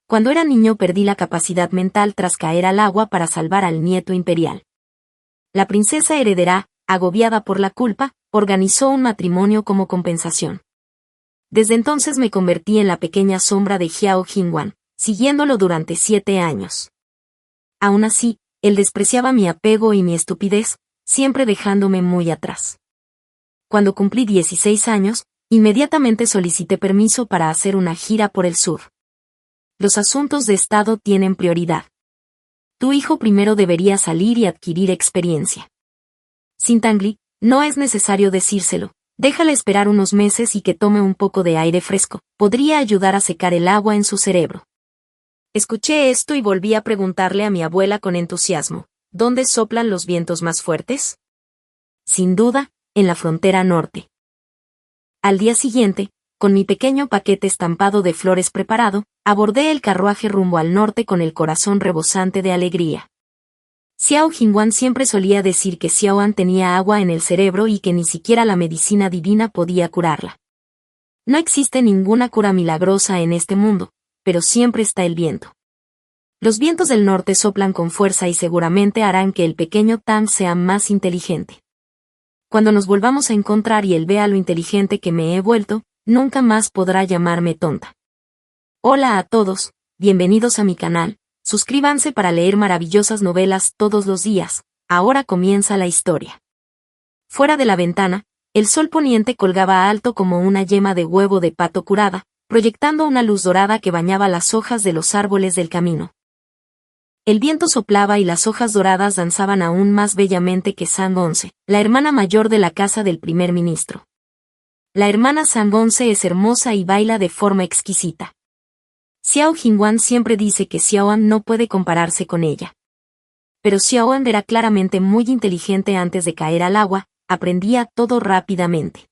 Cuando era niño perdí la capacidad mental tras caer al agua para salvar al nieto imperial. La princesa heredera, agobiada por la culpa, organizó un matrimonio como compensación. Desde entonces me convertí en la pequeña sombra de Xiao Jingwan, siguiéndolo durante 7 años. Aún así, él despreciaba mi apego y mi estupidez, siempre dejándome muy atrás. Cuando cumplí 16 años, inmediatamente solicité permiso para hacer una gira por el sur. Los asuntos de Estado tienen prioridad. Tu hijo primero debería salir y adquirir experiencia. Sin Tangli, no es necesario decírselo. Déjale esperar unos meses y que tome un poco de aire fresco. Podría ayudar a secar el agua en su cerebro. Escuché esto y volví a preguntarle a mi abuela con entusiasmo, ¿dónde soplan los vientos más fuertes? Sin duda, en la frontera norte. Al día siguiente, con mi pequeño paquete estampado de flores preparado, abordé el carruaje rumbo al norte con el corazón rebosante de alegría. Xiao Jingwan siempre solía decir que Xiaoan tenía agua en el cerebro y que ni siquiera la medicina divina podía curarla. No existe ninguna cura milagrosa en este mundo, pero siempre está el viento. Los vientos del norte soplan con fuerza y seguramente harán que el pequeño Tan sea más inteligente. Cuando nos volvamos a encontrar y él vea lo inteligente que me he vuelto, nunca más podrá llamarme tonta. Hola a todos, bienvenidos a mi canal. Suscríbanse para leer maravillosas novelas todos los días. Ahora comienza la historia. Fuera de la ventana, el sol poniente colgaba alto como una yema de huevo de pato curada, proyectando una luz dorada que bañaba las hojas de los árboles del camino. El viento soplaba y las hojas doradas danzaban aún más bellamente que Sang-once, la hermana mayor de la casa del primer ministro. La hermana Sang-once es hermosa y baila de forma exquisita. Xiao Jingwan siempre dice que Xiaoan no puede compararse con ella. Pero Xiaoan era claramente muy inteligente antes de caer al agua, aprendía todo rápidamente.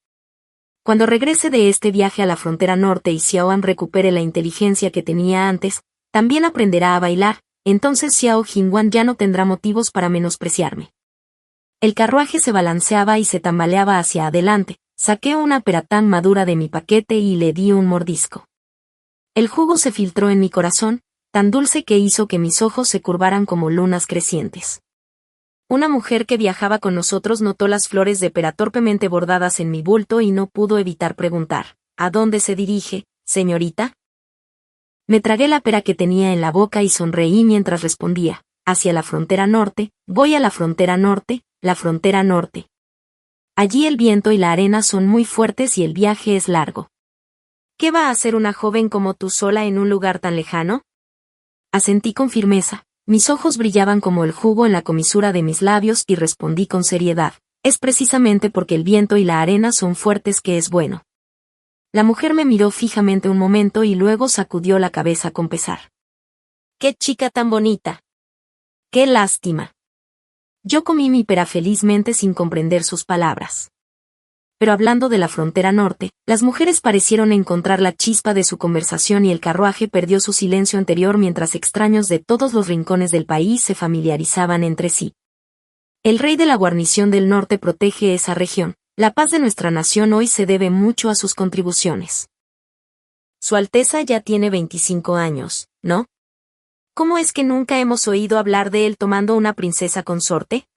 Cuando regrese de este viaje a la frontera norte y Xiaoan recupere la inteligencia que tenía antes, también aprenderá a bailar, entonces Xiao Jingwan ya no tendrá motivos para menospreciarme. El carruaje se balanceaba y se tambaleaba hacia adelante, saqué una pera tan madura de mi paquete y le di un mordisco. El jugo se filtró en mi corazón, tan dulce que hizo que mis ojos se curvaran como lunas crecientes. Una mujer que viajaba con nosotros notó las flores de pera torpemente bordadas en mi bulto y no pudo evitar preguntar, ¿a dónde se dirige, señorita? Me tragué la pera que tenía en la boca y sonreí mientras respondía, hacia la frontera norte, voy a la frontera norte, la frontera norte. Allí el viento y la arena son muy fuertes y el viaje es largo. ¿Qué va a hacer una joven como tú sola en un lugar tan lejano? Asentí con firmeza, mis ojos brillaban como el jugo en la comisura de mis labios y respondí con seriedad, es precisamente porque el viento y la arena son fuertes que es bueno. La mujer me miró fijamente un momento y luego sacudió la cabeza con pesar. ¡Qué chica tan bonita! ¡Qué lástima! Yo comí mi pera felizmente sin comprender sus palabras. Pero hablando de la frontera norte, las mujeres parecieron encontrar la chispa de su conversación y el carruaje perdió su silencio anterior mientras extraños de todos los rincones del país se familiarizaban entre sí. El rey de la guarnición del norte protege esa región. La paz de nuestra nación hoy se debe mucho a sus contribuciones. Su Alteza ya tiene 25 años, ¿no? ¿Cómo es que nunca hemos oído hablar de él tomando una princesa consorte?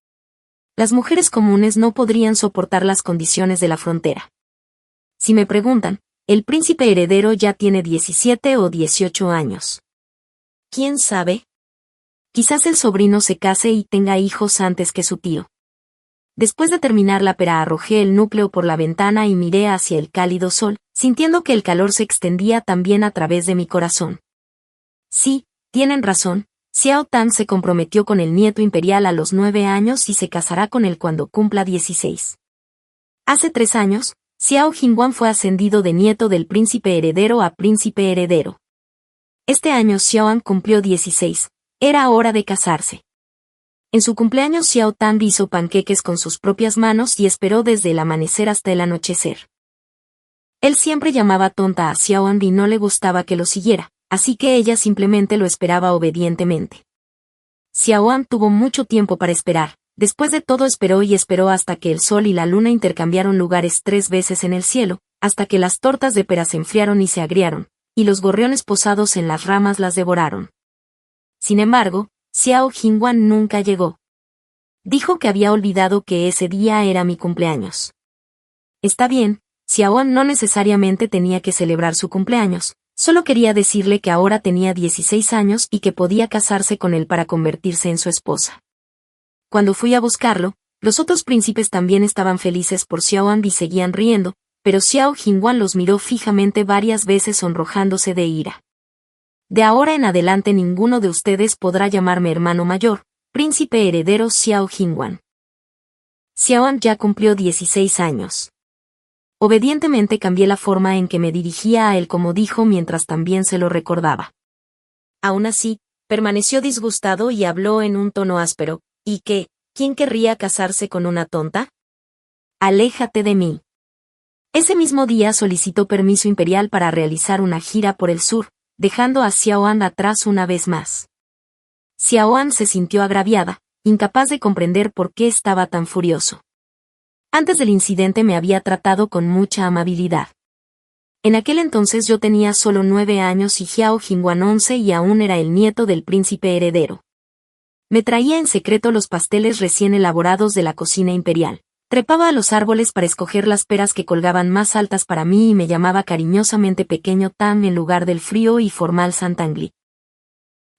Las mujeres comunes no podrían soportar las condiciones de la frontera. Si me preguntan, el príncipe heredero ya tiene 17 o 18 años. ¿Quién sabe? Quizás el sobrino se case y tenga hijos antes que su tío. Después de terminar la pera arrojé el núcleo por la ventana y miré hacia el cálido sol, sintiendo que el calor se extendía también a través de mi corazón. Sí, tienen razón. Xiao Tan se comprometió con el nieto imperial a los 9 años y se casará con él cuando cumpla 16. Hace 3 años, Xiao Jingwan fue ascendido de nieto del príncipe heredero a príncipe heredero. Este año Xiaoan cumplió 16, era hora de casarse. En su cumpleaños Xiao Tan hizo panqueques con sus propias manos y esperó desde el amanecer hasta el anochecer. Él siempre llamaba tonta a Xiaoan y no le gustaba que lo siguiera, así que ella simplemente lo esperaba obedientemente. Xiaoan tuvo mucho tiempo para esperar, después de todo esperó y esperó hasta que el sol y la luna intercambiaron lugares 3 veces en el cielo, hasta que las tortas de pera se enfriaron y se agriaron, y los gorriones posados en las ramas las devoraron. Sin embargo, Xiao Jingwan nunca llegó. Dijo que había olvidado que ese día era mi cumpleaños. Está bien, Xiaoan no necesariamente tenía que celebrar su cumpleaños, solo quería decirle que ahora tenía 16 años y que podía casarse con él para convertirse en su esposa. Cuando fui a buscarlo, los otros príncipes también estaban felices por Xiaoan y seguían riendo, pero Xiao Jingwan los miró fijamente varias veces sonrojándose de ira. De ahora en adelante ninguno de ustedes podrá llamarme hermano mayor, príncipe heredero Xiao Jingwan. Xiaoan ya cumplió 16 años. Obedientemente cambié la forma en que me dirigía a él como dijo mientras también se lo recordaba. Aún así, permaneció disgustado y habló en un tono áspero, ¿y qué? ¿Quién querría casarse con una tonta? Aléjate de mí. Ese mismo día solicitó permiso imperial para realizar una gira por el sur, dejando a Xiaoan atrás una vez más. Xiaoan se sintió agraviada, incapaz de comprender por qué estaba tan furioso. Antes del incidente me había tratado con mucha amabilidad. En aquel entonces yo tenía solo 9 años y Xiao Jingwan 11 y aún era el nieto del príncipe heredero. Me traía en secreto los pasteles recién elaborados de la cocina imperial. Trepaba a los árboles para escoger las peras que colgaban más altas para mí y me llamaba cariñosamente pequeño Tam en lugar del frío y formal Santangli.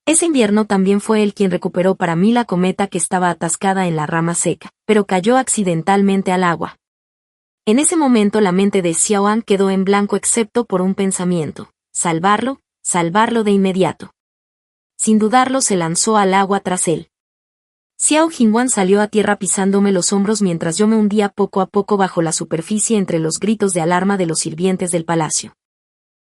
Ese invierno también fue él quien recuperó para mí la cometa que estaba atascada en la rama seca, pero cayó accidentalmente al agua. En ese momento la mente de Xiaoan quedó en blanco excepto por un pensamiento: salvarlo de inmediato. Sin dudarlo se lanzó al agua tras él. Xiao Jingwan salió a tierra pisándome los hombros mientras yo me hundía poco a poco bajo la superficie entre los gritos de alarma de los sirvientes del palacio.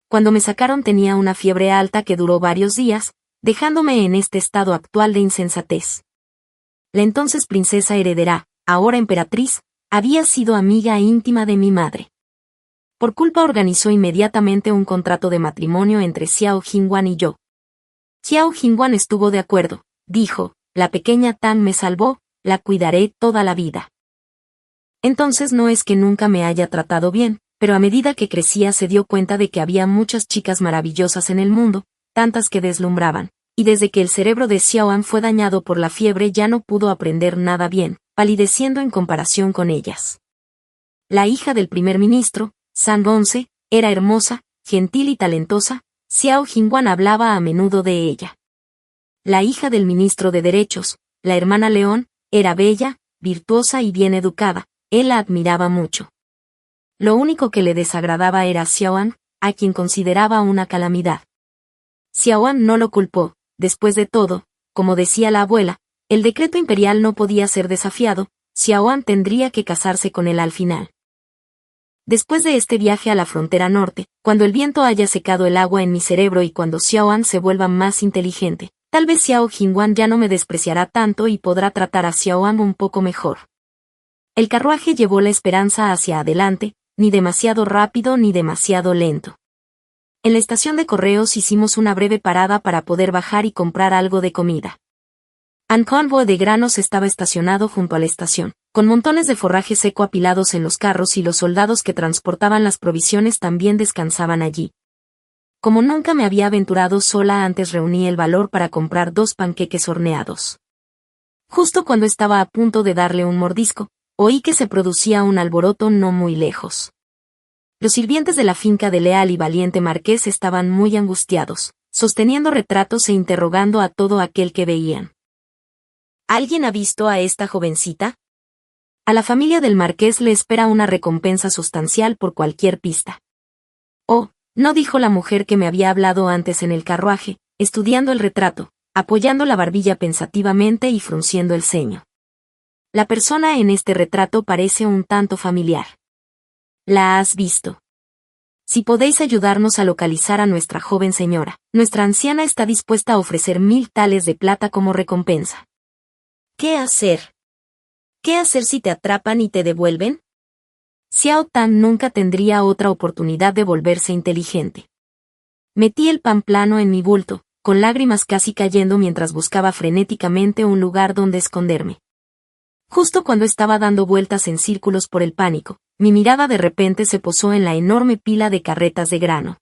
Cuando me sacaron tenía una fiebre alta que duró varios días, dejándome en este estado actual de insensatez. La entonces princesa heredera, ahora emperatriz, había sido amiga íntima de mi madre. Por culpa organizó inmediatamente un contrato de matrimonio entre Xiao Jingwan y yo. Xiao Jingwan estuvo de acuerdo, dijo: la pequeña Tan me salvó, la cuidaré toda la vida. Entonces no es que nunca me haya tratado bien, pero a medida que crecía se dio cuenta de que había muchas chicas maravillosas en el mundo, tantas que deslumbraban, y desde que el cerebro de Xiaoan fue dañado por la fiebre ya no pudo aprender nada bien, palideciendo en comparación con ellas. La hija del primer ministro, San Bonce, era hermosa, gentil y talentosa. Xiao Jingwan hablaba a menudo de ella. La hija del ministro de Derechos, la hermana León, era bella, virtuosa y bien educada, él la admiraba mucho. Lo único que le desagradaba era Xiaoan, a quien consideraba una calamidad. Xiaoan no lo culpó, después de todo, como decía la abuela, el decreto imperial no podía ser desafiado, Xiaoan tendría que casarse con él al final. Después de este viaje a la frontera norte, cuando el viento haya secado el agua en mi cerebro y cuando Xiaoan se vuelva más inteligente, tal vez Xiao Jingwan ya no me despreciará tanto y podrá tratar a Xiaoan un poco mejor. El carruaje llevó la esperanza hacia adelante, ni demasiado rápido ni demasiado lento. En la estación de correos hicimos una breve parada para poder bajar y comprar algo de comida. Un convoy de granos estaba estacionado junto a la estación, con montones de forraje seco apilados en los carros y los soldados que transportaban las provisiones también descansaban allí. Como nunca me había aventurado sola antes reuní el valor para comprar 2 panqueques horneados. Justo cuando estaba a punto de darle un mordisco, oí que se producía un alboroto no muy lejos. Los sirvientes de la finca de leal y valiente marqués estaban muy angustiados, sosteniendo retratos e interrogando a todo aquel que veían. ¿Alguien ha visto a esta jovencita? A la familia del marqués le espera una recompensa sustancial por cualquier pista. Oh, no, dijo la mujer que me había hablado antes en el carruaje, estudiando el retrato, apoyando la barbilla pensativamente y frunciendo el ceño. La persona en este retrato parece un tanto familiar. ¿La has visto? Si podéis ayudarnos a localizar a nuestra joven señora, nuestra anciana está dispuesta a ofrecer 1000 tales de plata como recompensa. ¿Qué hacer? ¿Qué hacer si te atrapan y te devuelven? Xiao Tan nunca tendría otra oportunidad de volverse inteligente. Metí el pan plano en mi bulto, con lágrimas casi cayendo mientras buscaba frenéticamente un lugar donde esconderme. Justo cuando estaba dando vueltas en círculos por el pánico, mi mirada de repente se posó en la enorme pila de carretas de grano.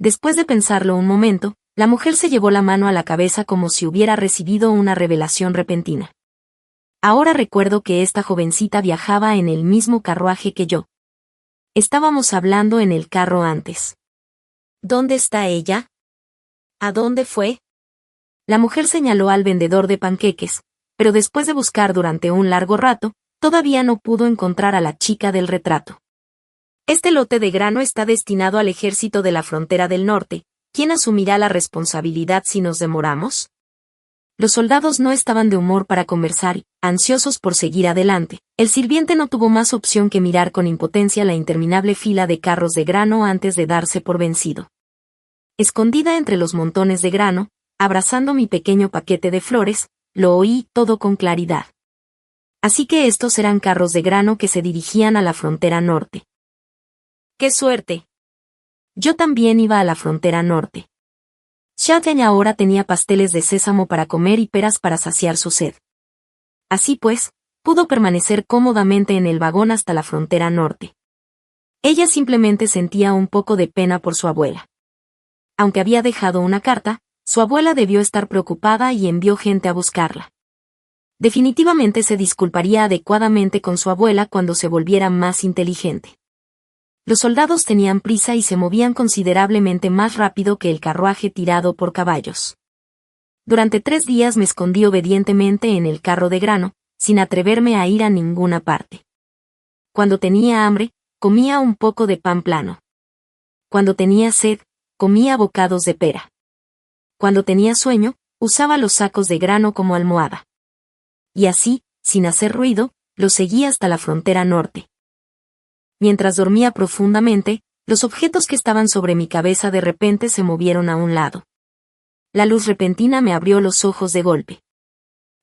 Después de pensarlo un momento, la mujer se llevó la mano a la cabeza como si hubiera recibido una revelación repentina. Ahora recuerdo que esta jovencita viajaba en el mismo carruaje que yo. Estábamos hablando en el carro antes. ¿Dónde está ella? ¿A dónde fue? La mujer señaló al vendedor de panqueques, pero después de buscar durante un largo rato, todavía no pudo encontrar a la chica del retrato. Este lote de grano está destinado al ejército de la frontera del norte. ¿Quién asumirá la responsabilidad si nos demoramos? Los soldados no estaban de humor para conversar y, ansiosos por seguir adelante, el sirviente no tuvo más opción que mirar con impotencia la interminable fila de carros de grano antes de darse por vencido. Escondida entre los montones de grano, abrazando mi pequeño paquete de flores, lo oí todo con claridad. Así que estos eran carros de grano que se dirigían a la frontera norte. ¡Qué suerte! Yo también iba a la frontera norte. Xiaotian ahora tenía pasteles de sésamo para comer y peras para saciar su sed. Así pues, pudo permanecer cómodamente en el vagón hasta la frontera norte. Ella simplemente sentía un poco de pena por su abuela. Aunque había dejado una carta, su abuela debió estar preocupada y envió gente a buscarla. Definitivamente se disculparía adecuadamente con su abuela cuando se volviera más inteligente. Los soldados tenían prisa y se movían considerablemente más rápido que el carruaje tirado por caballos. Durante 3 días me escondí obedientemente en el carro de grano, sin atreverme a ir a ninguna parte. Cuando tenía hambre, comía un poco de pan plano. Cuando tenía sed, comía bocados de pera. Cuando tenía sueño, usaba los sacos de grano como almohada. Y así, sin hacer ruido, lo seguí hasta la frontera norte. Mientras dormía profundamente, los objetos que estaban sobre mi cabeza de repente se movieron a un lado. La luz repentina me abrió los ojos de golpe.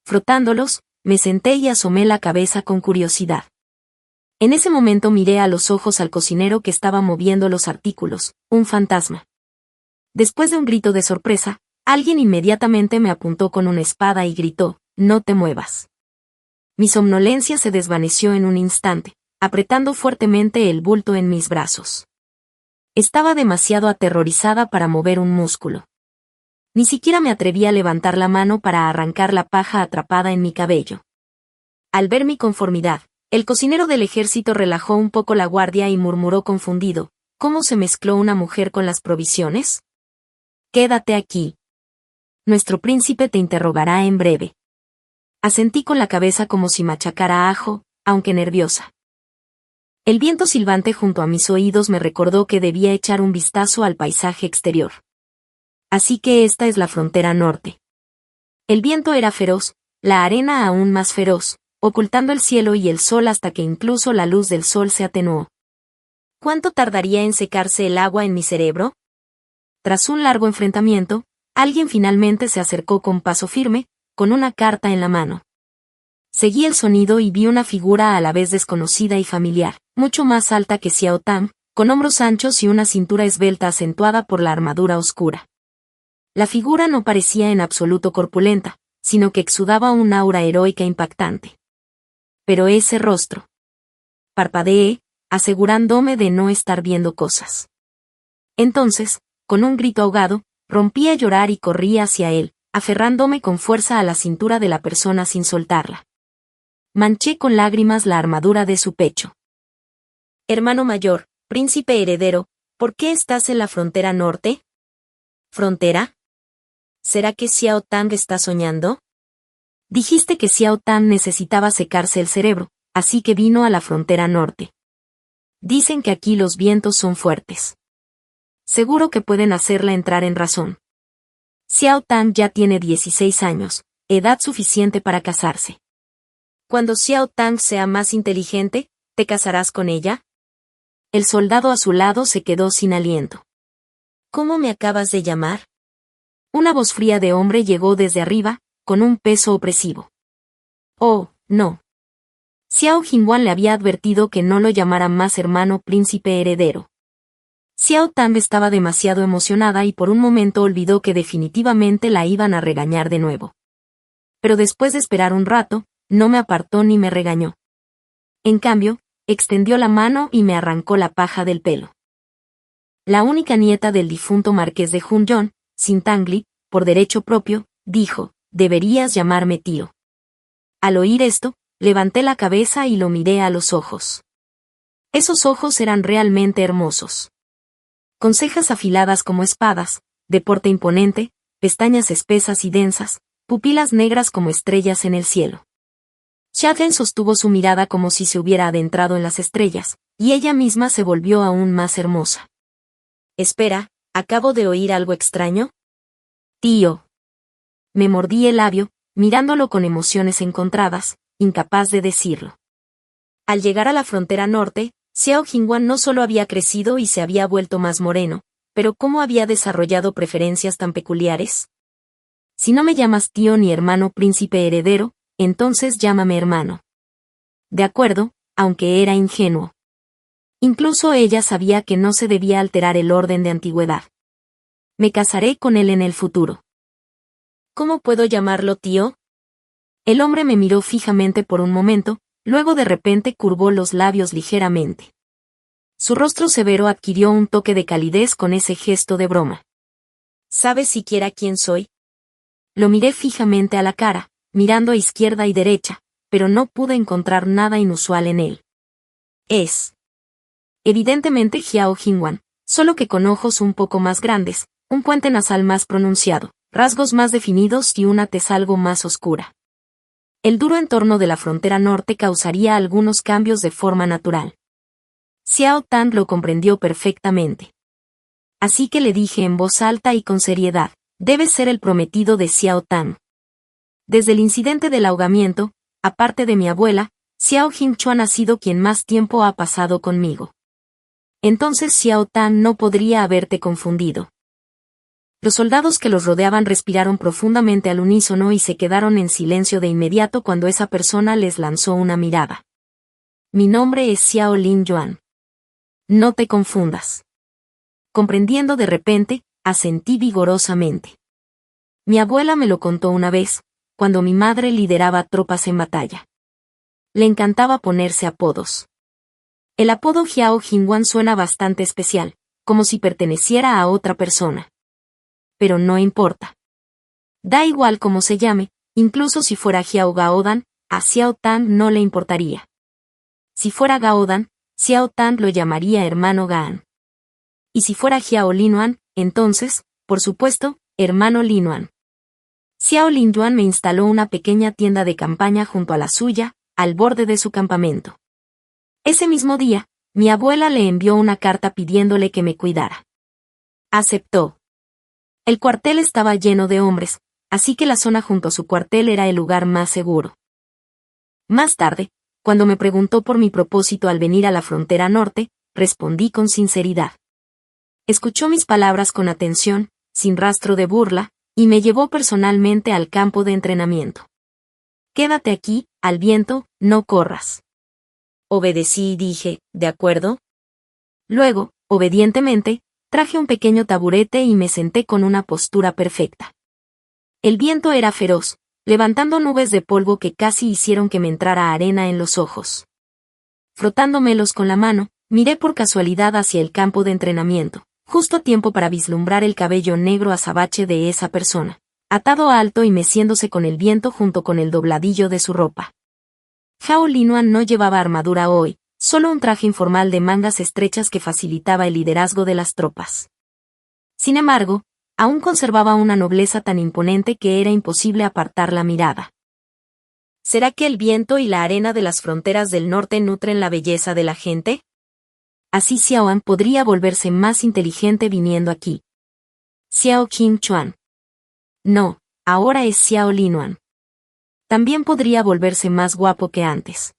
Frotándolos, me senté y asomé la cabeza con curiosidad. En ese momento miré a los ojos al cocinero que estaba moviendo los artículos, un fantasma. Después de un grito de sorpresa, alguien inmediatamente me apuntó con una espada y gritó, «No te muevas». Mi somnolencia se desvaneció en un instante, apretando fuertemente el bulto en mis brazos. Estaba demasiado aterrorizada para mover un músculo. Ni siquiera me atreví a levantar la mano para arrancar la paja atrapada en mi cabello. Al ver mi conformidad, el cocinero del ejército relajó un poco la guardia y murmuró confundido, ¿cómo se mezcló una mujer con las provisiones? Quédate aquí. Nuestro príncipe te interrogará en breve. Asentí con la cabeza como si machacara ajo, aunque nerviosa. El viento silbante junto a mis oídos me recordó que debía echar un vistazo al paisaje exterior. Así que esta es la frontera norte. El viento era feroz, la arena aún más feroz, ocultando el cielo y el sol hasta que incluso la luz del sol se atenuó. ¿Cuánto tardaría en secarse el agua en mi cerebro? Tras un largo enfrentamiento, alguien finalmente se acercó con paso firme, con una carta en la mano. Seguí el sonido y vi una figura a la vez desconocida y familiar, mucho más alta que Xiao Tam, con hombros anchos y una cintura esbelta acentuada por la armadura oscura. La figura no parecía en absoluto corpulenta, sino que exudaba un aura heroica impactante. Pero ese rostro. Parpadeé, asegurándome de no estar viendo cosas. Entonces, con un grito ahogado, rompí a llorar y corrí hacia él, aferrándome con fuerza a la cintura de la persona sin soltarla. Manché con lágrimas la armadura de su pecho. Hermano mayor, príncipe heredero, ¿por qué estás en la frontera norte? ¿Frontera? ¿Será que Xiao Tang está soñando? Dijiste que Xiao Tang necesitaba secarse el cerebro, así que vino a la frontera norte. Dicen que aquí los vientos son fuertes. Seguro que pueden hacerla entrar en razón. Xiao Tang ya tiene 16 años, edad suficiente para casarse. Cuando Xiao Tang sea más inteligente, ¿te casarás con ella? El soldado a su lado se quedó sin aliento. ¿Cómo me acabas de llamar? Una voz fría de hombre llegó desde arriba, con un peso opresivo. Oh, no. Xiao Jingwan le había advertido que no lo llamara más hermano príncipe heredero. Xiao Tang estaba demasiado emocionada y por un momento olvidó que definitivamente la iban a regañar de nuevo. Pero después de esperar un rato, no me apartó ni me regañó. En cambio, extendió la mano y me arrancó la paja del pelo. la única nieta del difunto marqués de Hunyon, Sintangli, por derecho propio, dijo, deberías llamarme tío. Al oír esto, levanté la cabeza y lo miré a los ojos. Esos ojos eran realmente hermosos. Con cejas afiladas como espadas, de porte imponente, pestañas espesas y densas, pupilas negras como estrellas en el cielo. Chadlen sostuvo su mirada como si se hubiera adentrado en las estrellas, y ella misma se volvió aún más hermosa. Espera, ¿acabo de oír algo extraño? Tío. Me mordí el labio, mirándolo con emociones encontradas, incapaz de decirlo. Al llegar a la frontera norte, Xiao Jingwan no solo había crecido y se había vuelto más moreno, pero ¿cómo había desarrollado preferencias tan peculiares? Si no me llamas tío ni hermano príncipe heredero, entonces llámame hermano. De acuerdo, aunque era ingenuo. Incluso ella sabía que no se debía alterar el orden de antigüedad. Me casaré con él en el futuro. ¿Cómo puedo llamarlo tío? El hombre me miró fijamente por un momento, luego de repente curvó los labios ligeramente. Su rostro severo adquirió un toque de calidez con ese gesto de broma. ¿Sabes siquiera quién soy? Lo miré fijamente a la cara, mirando a izquierda y derecha, pero no pude encontrar nada inusual en él. Es evidentemente Xiao Jingwan, solo que con ojos un poco más grandes, un puente nasal más pronunciado, rasgos más definidos y una tez algo más oscura. El duro entorno de la frontera norte causaría algunos cambios de forma natural. Xiao Tan lo comprendió perfectamente. Así que le dije en voz alta y con seriedad, debes ser el prometido de Xiao Tan. Desde el incidente del ahogamiento, aparte de mi abuela, Xiao Jingchuan ha sido quien más tiempo ha pasado conmigo. Entonces Xiao Tan no podría haberte confundido. Los soldados que los rodeaban respiraron profundamente al unísono y se quedaron en silencio de inmediato cuando esa persona les lanzó una mirada. Mi nombre es Xiao Lin Yuan. No te confundas. Comprendiendo de repente, asentí vigorosamente. Mi abuela me lo contó una vez, cuando mi madre lideraba tropas en batalla. Le encantaba ponerse apodos. El apodo Xiao Jingwan suena bastante especial, como si perteneciera a otra persona. Pero no importa. Da igual cómo se llame, incluso si fuera Xiao Gaodan, a Xiao Tan no le importaría. Si fuera Gaodan, Xiao Tan lo llamaría hermano Gaan. Y si fuera Xiao Linuan, entonces, por supuesto, hermano Linuan. Xiao Linyuan me instaló una pequeña tienda de campaña junto a la suya, al borde de su campamento. Ese mismo día, mi abuela le envió una carta pidiéndole que me cuidara. Aceptó. El cuartel estaba lleno de hombres, así que la zona junto a su cuartel era el lugar más seguro. Más tarde, cuando me preguntó por mi propósito al venir a la frontera norte, respondí con sinceridad. Escuchó mis palabras con atención, sin rastro de burla, y me llevó personalmente al campo de entrenamiento. Quédate aquí, al viento, no corras. Obedecí y dije, ¿de acuerdo? Luego, obedientemente, traje un pequeño taburete y me senté con una postura perfecta. El viento era feroz, levantando nubes de polvo que casi hicieron que me entrara arena en los ojos. Frotándomelos con la mano, miré por casualidad hacia el campo de entrenamiento, justo a tiempo para vislumbrar el cabello negro azabache de esa persona, atado alto y meciéndose con el viento junto con el dobladillo de su ropa. Xiao Linuan no llevaba armadura hoy, solo un traje informal de mangas estrechas que facilitaba el liderazgo de las tropas. Sin embargo, aún conservaba una nobleza tan imponente que era imposible apartar la mirada. ¿Será que el viento y la arena de las fronteras del norte nutren la belleza de la gente? Así Xiaoan podría volverse más inteligente viniendo aquí. Xiao Qingchuan. No, ahora es Xiao Linuan. También podría volverse más guapo que antes.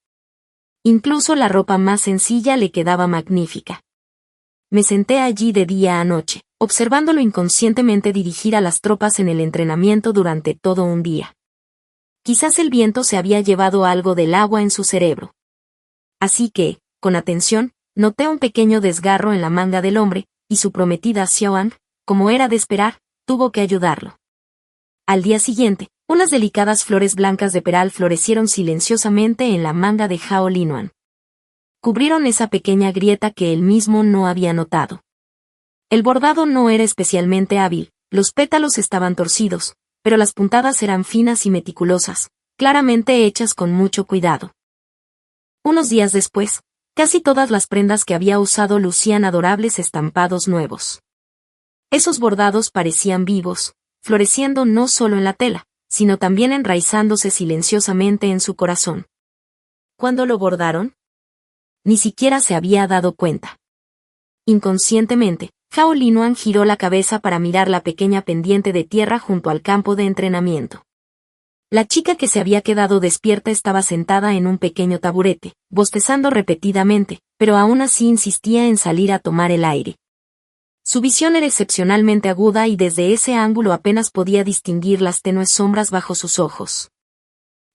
Incluso la ropa más sencilla le quedaba magnífica. Me senté allí de día a noche, observándolo inconscientemente dirigir a las tropas en el entrenamiento durante todo un día. Quizás el viento se había llevado algo del agua en su cerebro. Así que, con atención, noté un pequeño desgarro en la manga del hombre, y su prometida Xiaoan, como era de esperar, tuvo que ayudarlo. Al día siguiente, unas delicadas flores blancas de peral florecieron silenciosamente en la manga de Xiao Linuan. Cubrieron esa pequeña grieta que él mismo no había notado. El bordado no era especialmente hábil, los pétalos estaban torcidos, pero las puntadas eran finas y meticulosas, claramente hechas con mucho cuidado. Unos días después, casi todas las prendas que había usado lucían adorables estampados nuevos. Esos bordados parecían vivos, floreciendo no solo en la tela, sino también enraizándose silenciosamente en su corazón. ¿Cuándo lo bordaron? Ni siquiera se había dado cuenta. Inconscientemente, Hao Linuan giró la cabeza para mirar la pequeña pendiente de tierra junto al campo de entrenamiento. La chica que se había quedado despierta estaba sentada en un pequeño taburete, bostezando repetidamente, pero aún así insistía en salir a tomar el aire. Su visión era excepcionalmente aguda y desde ese ángulo apenas podía distinguir las tenues sombras bajo sus ojos.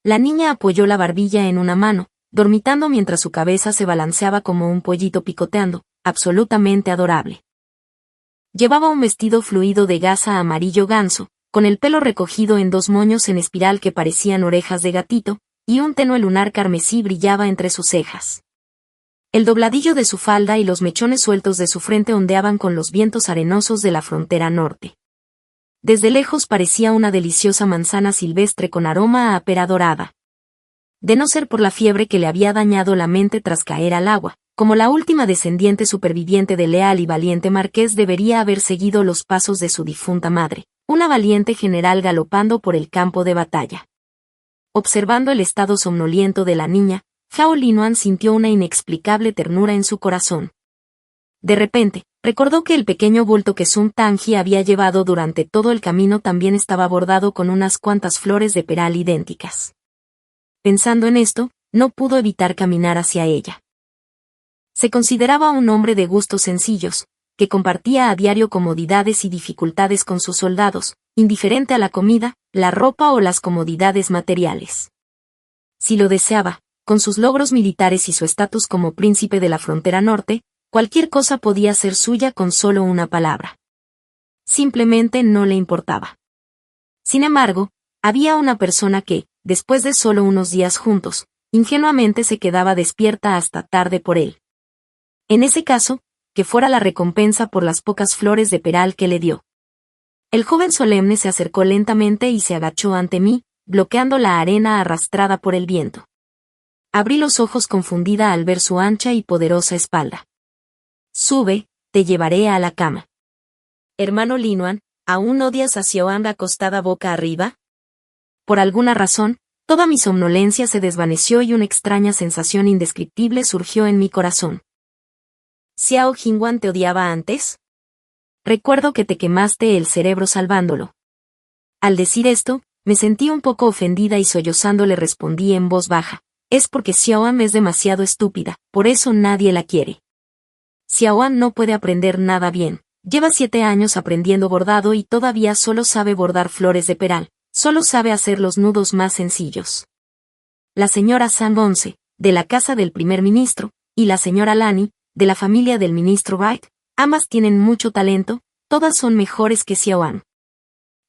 La niña apoyó la barbilla en una mano, dormitando mientras su cabeza se balanceaba como un pollito picoteando, absolutamente adorable. Llevaba un vestido fluido de gasa amarillo ganso, con el pelo recogido en 2 moños en espiral que parecían orejas de gatito, y un tenue lunar carmesí brillaba entre sus cejas. El dobladillo de su falda y los mechones sueltos de su frente ondeaban con los vientos arenosos de la frontera norte. Desde lejos parecía una deliciosa manzana silvestre con aroma a pera dorada. De no ser por la fiebre que le había dañado la mente tras caer al agua, como la última descendiente superviviente del leal y valiente marqués debería haber seguido los pasos de su difunta madre, una valiente general galopando por el campo de batalla. Observando el estado somnoliento de la niña, Hao Linuan sintió una inexplicable ternura en su corazón. De repente, recordó que el pequeño bulto que Sun Tangji había llevado durante todo el camino también estaba bordado con unas cuantas flores de peral idénticas. Pensando en esto, no pudo evitar caminar hacia ella. Se consideraba un hombre de gustos sencillos, que compartía a diario comodidades y dificultades con sus soldados, indiferente a la comida, la ropa o las comodidades materiales. Si lo deseaba, con sus logros militares y su estatus como príncipe de la frontera norte, cualquier cosa podía ser suya con solo una palabra. Simplemente no le importaba. Sin embargo, había una persona que, después de solo unos días juntos, ingenuamente se quedaba despierta hasta tarde por él. En ese caso, que fuera la recompensa por las pocas flores de peral que le dio. El joven solemne se acercó lentamente y se agachó ante mí, bloqueando la arena arrastrada por el viento. Abrí los ojos confundida al ver su ancha y poderosa espalda. Sube, te llevaré a la cama. Hermano Linuan, ¿aún odias a Xiaoan acostada boca arriba? Por alguna razón, toda mi somnolencia se desvaneció y una extraña sensación indescriptible surgió en mi corazón. ¿Xiao Jingwan te odiaba antes? Recuerdo que te quemaste el cerebro salvándolo. Al decir esto, me sentí un poco ofendida y sollozando le respondí en voz baja. Es porque Xiaoan es demasiado estúpida, por eso nadie la quiere. Xiaoan no puede aprender nada bien, lleva 7 años aprendiendo bordado y todavía solo sabe bordar flores de peral, solo sabe hacer los nudos más sencillos. La señora San Bonce, de la casa del primer ministro, y la señora Lani, de la familia del ministro Wright, ambas tienen mucho talento, todas son mejores que Xiaoan.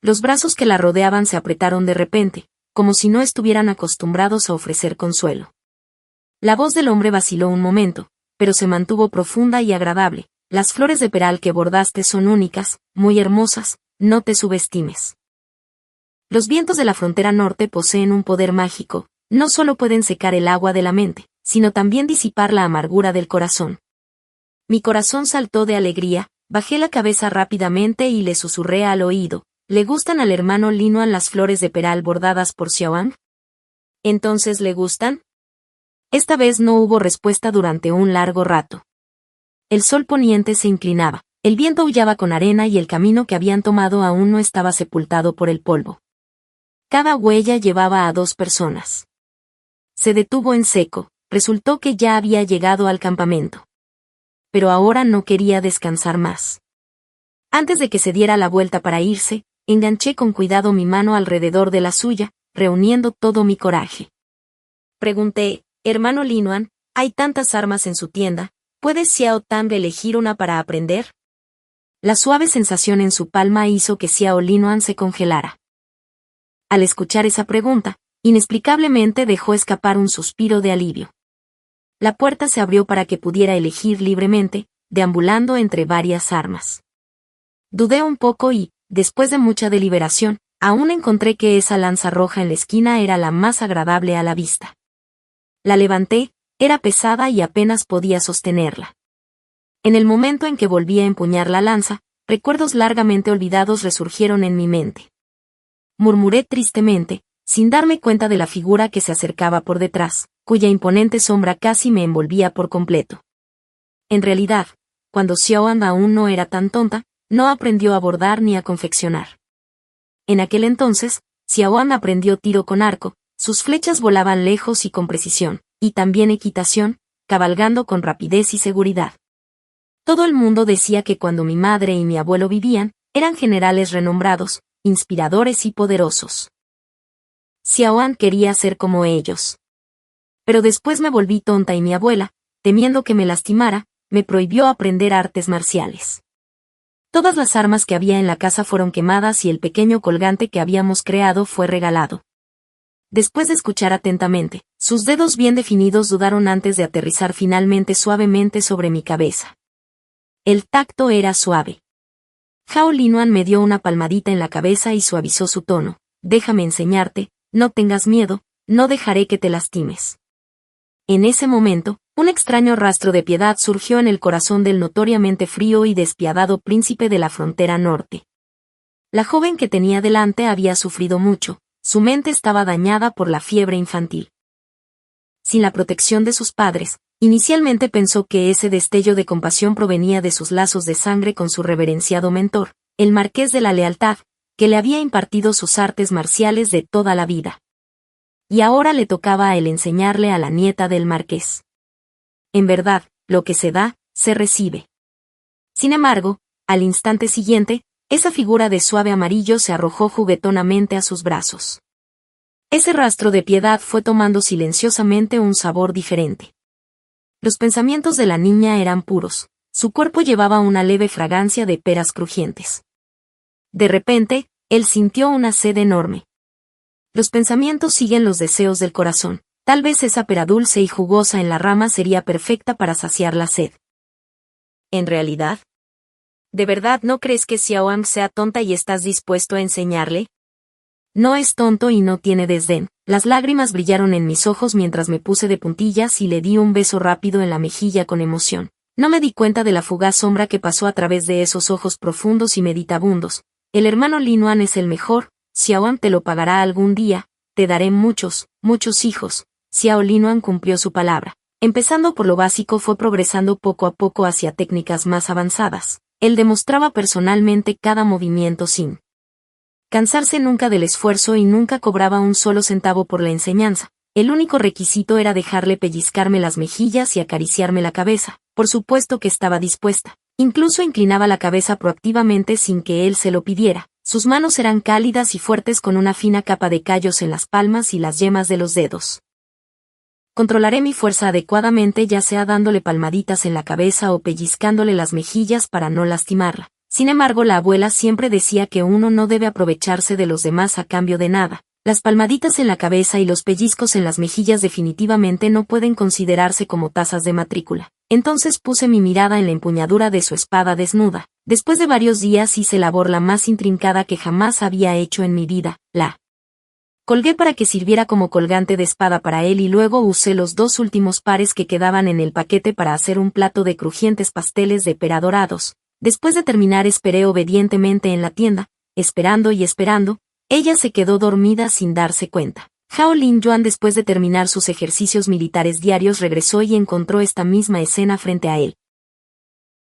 Los brazos que la rodeaban se apretaron de repente, como si no estuvieran acostumbrados a ofrecer consuelo. La voz del hombre vaciló un momento, pero se mantuvo profunda y agradable. Las flores de peral que bordaste son únicas, muy hermosas, no te subestimes. Los vientos de la frontera norte poseen un poder mágico, no solo pueden secar el agua de la mente, sino también disipar la amargura del corazón. Mi corazón saltó de alegría, bajé la cabeza rápidamente y le susurré al oído. ¿Le gustan al hermano Linuan las flores de peral bordadas por Xiaoan? ¿Entonces le gustan? Esta vez no hubo respuesta durante un largo rato. El sol poniente se inclinaba, el viento aullaba con arena y el camino que habían tomado aún no estaba sepultado por el polvo. Cada huella llevaba a 2 personas. Se detuvo en seco, resultó que ya había llegado al campamento. Pero ahora no quería descansar más. Antes de que se diera la vuelta para irse, enganché con cuidado mi mano alrededor de la suya, reuniendo todo mi coraje. Pregunté, hermano Linuan, hay tantas armas en su tienda, ¿puede Xiao Tang elegir una para aprender? La suave sensación en su palma hizo que Xiao Linuan se congelara. Al escuchar esa pregunta, inexplicablemente dejó escapar un suspiro de alivio. La puerta se abrió para que pudiera elegir libremente, deambulando entre varias armas. Dudé un poco y, después de mucha deliberación, aún encontré que esa lanza roja en la esquina era la más agradable a la vista. La levanté, era pesada y apenas podía sostenerla. En el momento en que volví a empuñar la lanza, recuerdos largamente olvidados resurgieron en mi mente. Murmuré tristemente, sin darme cuenta de la figura que se acercaba por detrás, cuya imponente sombra casi me envolvía por completo. En realidad, cuando Xiaoan aún no era tan tonta, no aprendió a bordar ni a confeccionar. En aquel entonces, Xiaoan aprendió tiro con arco, sus flechas volaban lejos y con precisión, y también equitación, cabalgando con rapidez y seguridad. Todo el mundo decía que cuando mi madre y mi abuelo vivían, eran generales renombrados, inspiradores y poderosos. Xiaoan quería ser como ellos. Pero después me volví tonta y mi abuela, temiendo que me lastimara, me prohibió aprender artes marciales. Todas las armas que había en la casa fueron quemadas y el pequeño colgante que habíamos creado fue regalado. Después de escuchar atentamente, sus dedos bien definidos dudaron antes de aterrizar finalmente suavemente sobre mi cabeza. El tacto era suave. Hao Linuan me dio una palmadita en la cabeza y suavizó su tono. Déjame enseñarte, no tengas miedo, no dejaré que te lastimes. En ese momento, un extraño rastro de piedad surgió en el corazón del notoriamente frío y despiadado príncipe de la frontera norte. La joven que tenía delante había sufrido mucho, su mente estaba dañada por la fiebre infantil. Sin la protección de sus padres, inicialmente pensó que ese destello de compasión provenía de sus lazos de sangre con su reverenciado mentor, el Marqués de la Lealtad, que le había impartido sus artes marciales de toda la vida. Y ahora le tocaba a él enseñarle a la nieta del marqués. En verdad, lo que se da, se recibe. Sin embargo, al instante siguiente, esa figura de suave amarillo se arrojó juguetonamente a sus brazos. Ese rastro de piedad fue tomando silenciosamente un sabor diferente. Los pensamientos de la niña eran puros, su cuerpo llevaba una leve fragancia de peras crujientes. De repente, él sintió una sed enorme. Los pensamientos siguen los deseos del corazón, tal vez esa pera dulce y jugosa en la rama sería perfecta para saciar la sed. ¿En realidad? ¿De verdad no crees que Xiaoan sea tonta y estás dispuesto a enseñarle? No es tonto y no tiene desdén. Las lágrimas brillaron en mis ojos mientras me puse de puntillas y le di un beso rápido en la mejilla con emoción. No me di cuenta de la fugaz sombra que pasó a través de esos ojos profundos y meditabundos. El hermano Linuan es el mejor, Xiaoan te lo pagará algún día, te daré muchos, muchos hijos. Xiao Linuan cumplió su palabra. Empezando por lo básico fue progresando poco a poco hacia técnicas más avanzadas. Él demostraba personalmente cada movimiento sin cansarse nunca del esfuerzo y nunca cobraba un solo centavo por la enseñanza. El único requisito era dejarle pellizcarme las mejillas y acariciarme la cabeza. Por supuesto que estaba dispuesta. Incluso inclinaba la cabeza proactivamente sin que él se lo pidiera. Sus manos eran cálidas y fuertes con una fina capa de callos en las palmas y las yemas de los dedos. Controlaré mi fuerza adecuadamente, ya sea dándole palmaditas en la cabeza o pellizcándole las mejillas para no lastimarla. Sin embargo, la abuela siempre decía que uno no debe aprovecharse de los demás a cambio de nada. Las palmaditas en la cabeza y los pellizcos en las mejillas definitivamente no pueden considerarse como tasas de matrícula. Entonces puse mi mirada en la empuñadura de su espada desnuda. Después de varios días hice la borla más intrincada que jamás había hecho en mi vida, la colgué para que sirviera como colgante de espada para él y luego usé los 2 últimos pares que quedaban en el paquete para hacer un plato de crujientes pasteles de pera dorados. Después de terminar esperé obedientemente en la tienda, esperando y esperando. Ella se quedó dormida sin darse cuenta. Hao Linyuan, después de terminar sus ejercicios militares diarios, regresó y encontró esta misma escena frente a él.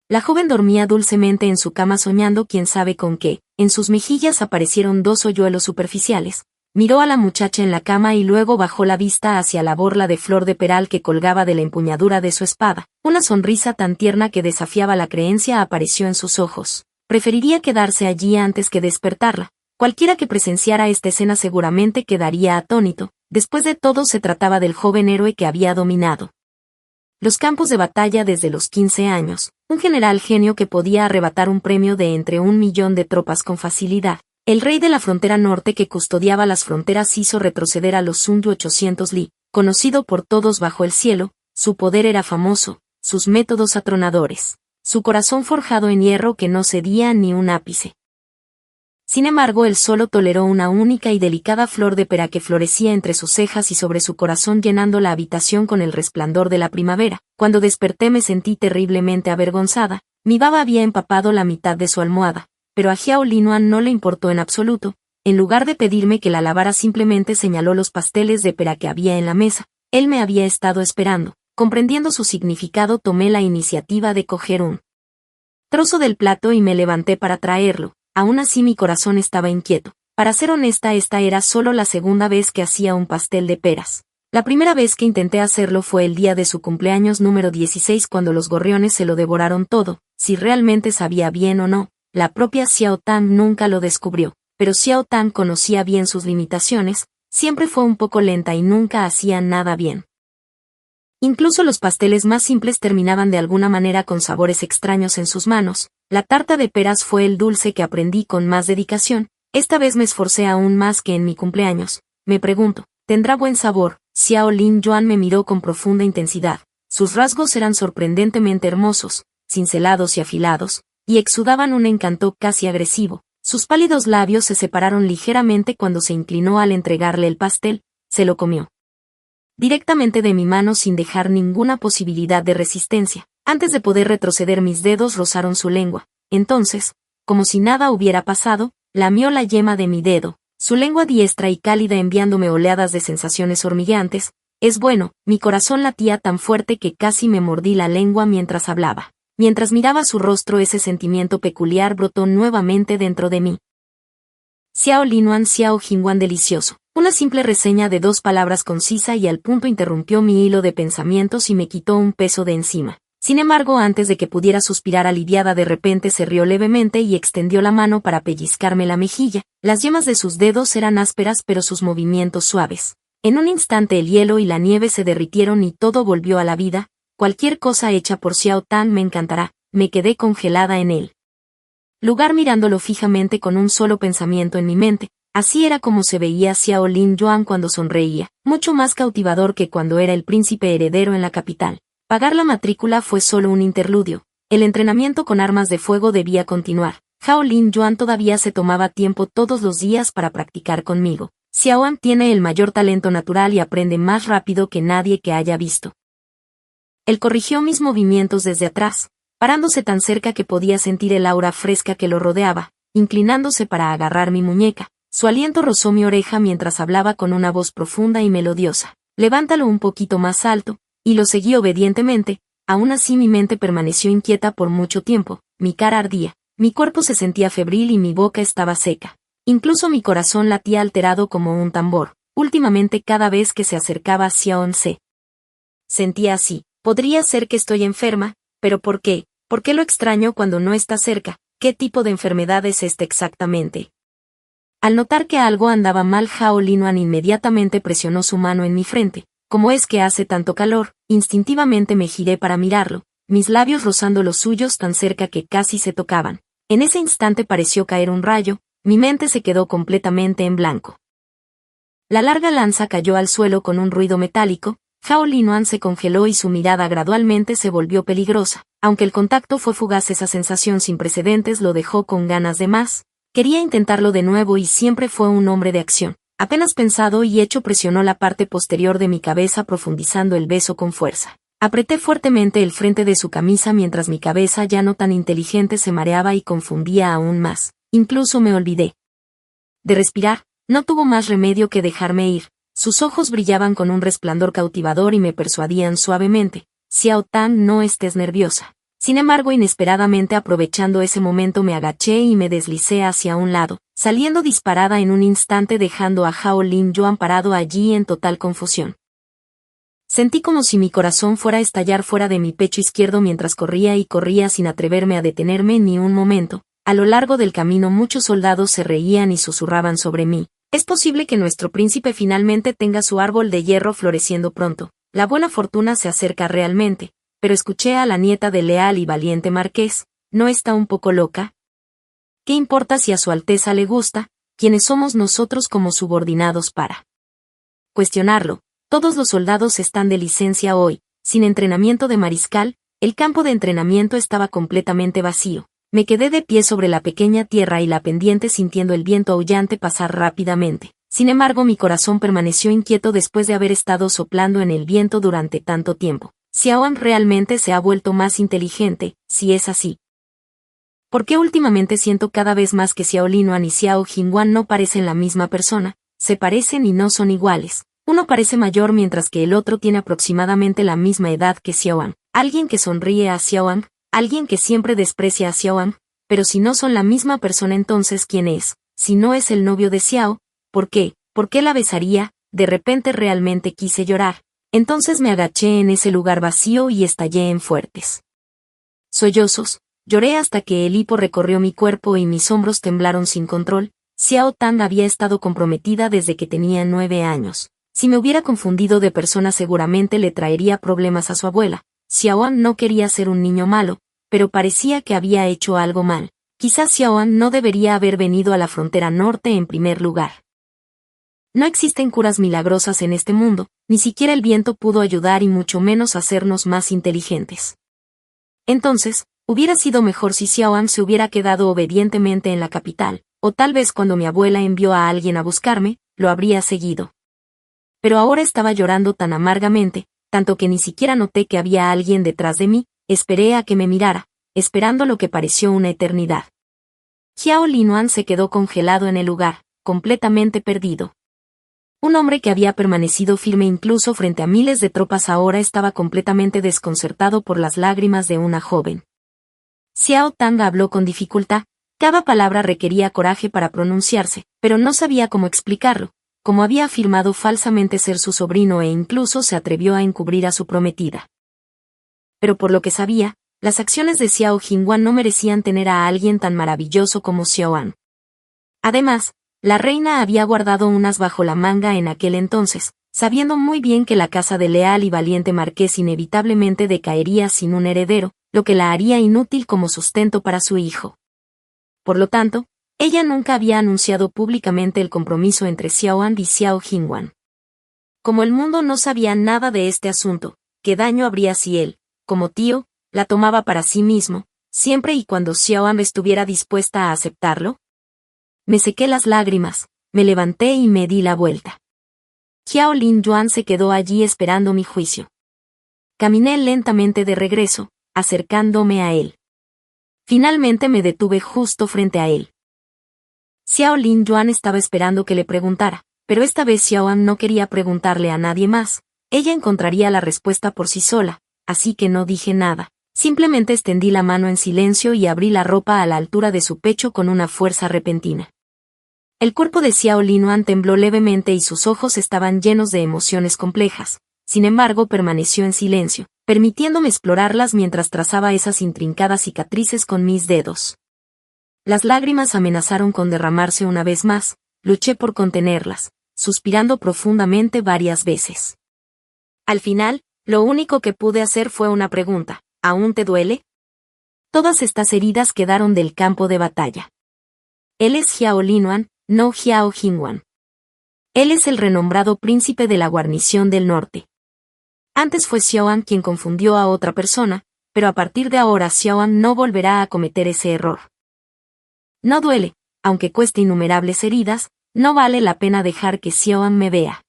La joven dormía dulcemente en su cama soñando quién sabe con qué. En sus mejillas aparecieron 2 hoyuelos superficiales. Miró a la muchacha en la cama y luego bajó la vista hacia la borla de flor de peral que colgaba de la empuñadura de su espada. Una sonrisa tan tierna que desafiaba la creencia apareció en sus ojos. Preferiría quedarse allí antes que despertarla. Cualquiera que presenciara esta escena seguramente quedaría atónito. Después de todo se trataba del joven héroe que había dominado los campos de batalla desde los 15 años, un general genio que podía arrebatar un premio de entre 1 millón de tropas con facilidad. El rey de la frontera norte que custodiaba las fronteras hizo retroceder a los Sundu 800 Li, conocido por todos bajo el cielo, su poder era famoso, sus métodos atronadores. su corazón forjado en hierro que no cedía ni un ápice. Sin embargo, él solo toleró una única y delicada flor de pera que florecía entre sus cejas y sobre su corazón, llenando la habitación con el resplandor de la primavera. Cuando desperté me sentí terriblemente avergonzada. Mi baba había empapado la mitad de su almohada, pero a Xiao Linuan no le importó en absoluto. En lugar de pedirme que la lavara, simplemente señaló los pasteles de pera que había en la mesa. Él me había estado esperando. Comprendiendo su significado, tomé la iniciativa de coger un trozo del plato y me levanté para traerlo. Aún así mi corazón estaba inquieto. Para ser honesta, esta era solo la segunda vez que hacía un pastel de peras. La primera vez que intenté hacerlo fue el día de su cumpleaños número 16, cuando los gorriones se lo devoraron todo. Si realmente sabía bien o no, la propia Xiao Tan nunca lo descubrió, pero Xiao Tan conocía bien sus limitaciones, siempre fue un poco lenta y nunca hacía nada bien. Incluso los pasteles más simples terminaban de alguna manera con sabores extraños en sus manos. La tarta de peras fue el dulce que aprendí con más dedicación. Esta vez me esforcé aún más que en mi cumpleaños. Me pregunto, ¿tendrá buen sabor? Xiao Lin Yuan me miró con profunda intensidad. Sus rasgos eran sorprendentemente hermosos, cincelados y afilados, y exudaban un encanto casi agresivo. Sus pálidos labios se separaron ligeramente cuando se inclinó al entregarle el pastel. Se lo comió directamente de mi mano sin dejar ninguna posibilidad de resistencia. Antes de poder retroceder, mis dedos rozaron su lengua. Entonces, como si nada hubiera pasado, lamió la yema de mi dedo, su lengua diestra y cálida enviándome oleadas de sensaciones hormigueantes. Es bueno, mi corazón latía tan fuerte que casi me mordí la lengua mientras hablaba. Mientras miraba su rostro, ese sentimiento peculiar brotó nuevamente dentro de mí. Xiao Linuan, Xiao Jingwan delicioso. Una simple reseña de 2 palabras concisa y al punto interrumpió mi hilo de pensamientos y me quitó un peso de encima. Sin embargo, antes de que pudiera suspirar aliviada, de repente se rió levemente y extendió la mano para pellizcarme la mejilla. Las yemas de sus dedos eran ásperas pero sus movimientos suaves. En un instante el hielo y la nieve se derritieron y todo volvió a la vida. Cualquier cosa hecha por Xiao Tan me encantará. Me quedé congelada en él lugar mirándolo fijamente con un solo pensamiento en mi mente. Así era como se veía Xiao Lin Yuan cuando sonreía, mucho más cautivador que cuando era el príncipe heredero en la capital. Pagar la matrícula fue solo un interludio. El entrenamiento con armas de fuego debía continuar. Xiao Lin Yuan todavía se tomaba tiempo todos los días para practicar conmigo. Xiaoan tiene el mayor talento natural y aprende más rápido que nadie que haya visto. Él corrigió mis movimientos desde atrás, parándose tan cerca que podía sentir el aura fresca que lo rodeaba, inclinándose para agarrar mi muñeca. Su aliento rozó mi oreja mientras hablaba con una voz profunda y melodiosa. Levántalo un poquito más alto, y lo seguí obedientemente. Aún así mi mente permaneció inquieta por mucho tiempo, mi cara ardía, mi cuerpo se sentía febril y mi boca estaba seca. Incluso mi corazón latía alterado como un tambor. Últimamente, cada vez que se acercaba a Xiaon se sentía así. Podría ser que estoy enferma, pero ¿por qué? ¿Por qué lo extraño cuando no está cerca? ¿Qué tipo de enfermedad es esta exactamente? Al notar que algo andaba mal, Xiao Linuan inmediatamente presionó su mano en mi frente. ¿Cómo es que hace tanto calor? Instintivamente me giré para mirarlo, mis labios rozando los suyos tan cerca que casi se tocaban. En ese instante pareció caer un rayo, mi mente se quedó completamente en blanco. La larga lanza cayó al suelo con un ruido metálico. Xiao Linuan se congeló y su mirada gradualmente se volvió peligrosa. Aunque el contacto fue fugaz, esa sensación sin precedentes lo dejó con ganas de más. Quería intentarlo de nuevo y siempre fue un hombre de acción. Apenas pensado y hecho, presionó la parte posterior de mi cabeza profundizando el beso con fuerza. Apreté fuertemente el frente de su camisa mientras mi cabeza, ya no tan inteligente, se mareaba y confundía aún más. Incluso me olvidé de respirar. No tuvo más remedio que dejarme ir. Sus ojos brillaban con un resplandor cautivador y me persuadían suavemente. Xiao Tan, no estés nerviosa. Sin embargo, inesperadamente, aprovechando ese momento, me agaché y me deslicé hacia un lado, saliendo disparada en un instante, dejando a Xiao Lin Yuan parado allí en total confusión. Sentí como si mi corazón fuera a estallar fuera de mi pecho izquierdo mientras corría y corría sin atreverme a detenerme ni un momento. A lo largo del camino muchos soldados se reían y susurraban sobre mí. Es posible que nuestro príncipe finalmente tenga su árbol de hierro floreciendo pronto. La buena fortuna se acerca realmente. Pero escuché a la nieta del leal y valiente marqués. ¿No está un poco loca? ¿Qué importa si a su Alteza le gusta? ¿Quiénes somos nosotros como subordinados para cuestionarlo? Todos los soldados están de licencia hoy, sin entrenamiento de mariscal. El campo de entrenamiento estaba completamente vacío. Me quedé de pie sobre la pequeña tierra y la pendiente sintiendo el viento aullante pasar rápidamente. Sin embargo, mi corazón permaneció inquieto después de haber estado soplando en el viento durante tanto tiempo. Xiaoan realmente se ha vuelto más inteligente, si es así. ¿Por qué últimamente siento cada vez más que Xiao Linuan y Xiao Jingwan no parecen la misma persona? Se parecen y no son iguales. Uno parece mayor mientras que el otro tiene aproximadamente la misma edad que Xiaoan. Alguien que sonríe a Xiaoan, alguien que siempre desprecia a Xiaoan, pero si no son la misma persona entonces ¿quién es? Si no es el novio de Xiao, ¿por qué? ¿Por qué la besaría? De repente realmente quise llorar. Entonces me agaché en ese lugar vacío y estallé en fuertes sollozos. Lloré hasta que el hipo recorrió mi cuerpo y mis hombros temblaron sin control. Xiao Tang había estado comprometida desde que tenía 9 años. Si me hubiera confundido de persona seguramente le traería problemas a su abuela. Xiaoan no quería ser un niño malo, pero parecía que había hecho algo mal. Quizás Xiaoan no debería haber venido a la frontera norte en primer lugar. No existen curas milagrosas en este mundo, ni siquiera el viento pudo ayudar y mucho menos hacernos más inteligentes. Entonces, hubiera sido mejor si Xiaoan se hubiera quedado obedientemente en la capital, o tal vez cuando mi abuela envió a alguien a buscarme, lo habría seguido. Pero ahora estaba llorando tan amargamente, tanto que ni siquiera noté que había alguien detrás de mí. Esperé a que me mirara, esperando lo que pareció una eternidad. Xiao Linuan se quedó congelado en el lugar, completamente perdido. Un hombre que había permanecido firme incluso frente a miles de tropas ahora estaba completamente desconcertado por las lágrimas de una joven. Xiao Tang habló con dificultad, cada palabra requería coraje para pronunciarse, pero no sabía cómo explicarlo, como había afirmado falsamente ser su sobrino e incluso se atrevió a encubrir a su prometida. Pero por lo que sabía, las acciones de Xiao Jingwan no merecían tener a alguien tan maravilloso como Xiaoan. Además, la reina había guardado un as bajo la manga en aquel entonces, sabiendo muy bien que la casa del leal y valiente marqués inevitablemente decaería sin un heredero, lo que la haría inútil como sustento para su hijo. Por lo tanto, ella nunca había anunciado públicamente el compromiso entre Xiaoan y Xiao Jingwan. Como el mundo no sabía nada de este asunto, ¿qué daño habría si él, como tío, la tomaba para sí mismo, siempre y cuando Xiaoan estuviera dispuesta a aceptarlo? Me sequé las lágrimas, me levanté y me di la vuelta. Xiao Linyuan se quedó allí esperando mi juicio. Caminé lentamente de regreso, acercándome a él. Finalmente me detuve justo frente a él. Xiao Linyuan estaba esperando que le preguntara, pero esta vez Xiaoan no quería preguntarle a nadie más. Ella encontraría la respuesta por sí sola, así que no dije nada. Simplemente extendí la mano en silencio y abrí la ropa a la altura de su pecho con una fuerza repentina. El cuerpo de Xiao Linyuan tembló levemente y sus ojos estaban llenos de emociones complejas. Sin embargo, permaneció en silencio, permitiéndome explorarlas mientras trazaba esas intrincadas cicatrices con mis dedos. Las lágrimas amenazaron con derramarse una vez más, luché por contenerlas, suspirando profundamente varias veces. Al final, lo único que pude hacer fue una pregunta: ¿aún te duele? Todas estas heridas quedaron del campo de batalla. Él es Xiao Linyuan, no Xiao Jingwan. Él es el renombrado príncipe de la guarnición del norte. Antes fue Xiaoan quien confundió a otra persona, pero a partir de ahora Xiaoan no volverá a cometer ese error. No duele, aunque cueste innumerables heridas, no vale la pena dejar que Xiaoan me vea.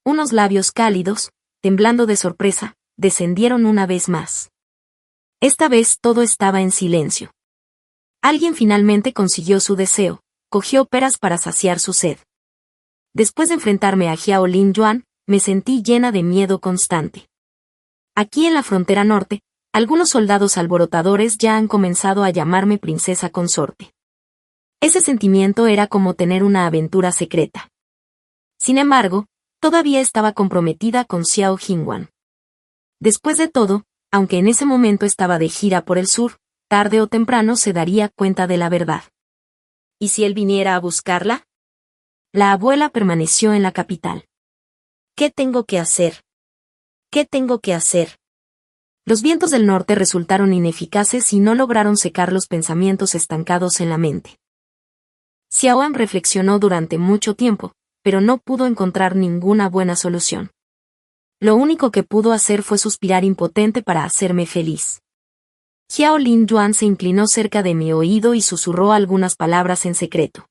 Unos labios cálidos, temblando de sorpresa, descendieron una vez más. Esta vez todo estaba en silencio. Alguien finalmente consiguió su deseo, cogió peras para saciar su sed. Después de enfrentarme a Xiao Linyuan, me sentí llena de miedo constante. Aquí en la frontera norte, algunos soldados alborotadores ya han comenzado a llamarme princesa consorte. Ese sentimiento era como tener una aventura secreta. Sin embargo, todavía estaba comprometida con Xiao Jingwan. Después de todo, aunque en ese momento estaba de gira por el sur, tarde o temprano se daría cuenta de la verdad. ¿Y si él viniera a buscarla? La abuela permaneció en la capital. ¿Qué tengo que hacer? ¿Qué tengo que hacer? Los vientos del norte resultaron ineficaces y no lograron secar los pensamientos estancados en la mente. Xiaoan reflexionó durante mucho tiempo, pero no pudo encontrar ninguna buena solución. Lo único que pudo hacer fue suspirar impotente para hacerme feliz. Xiao Lin Yuan se inclinó cerca de mi oído y susurró algunas palabras en secreto.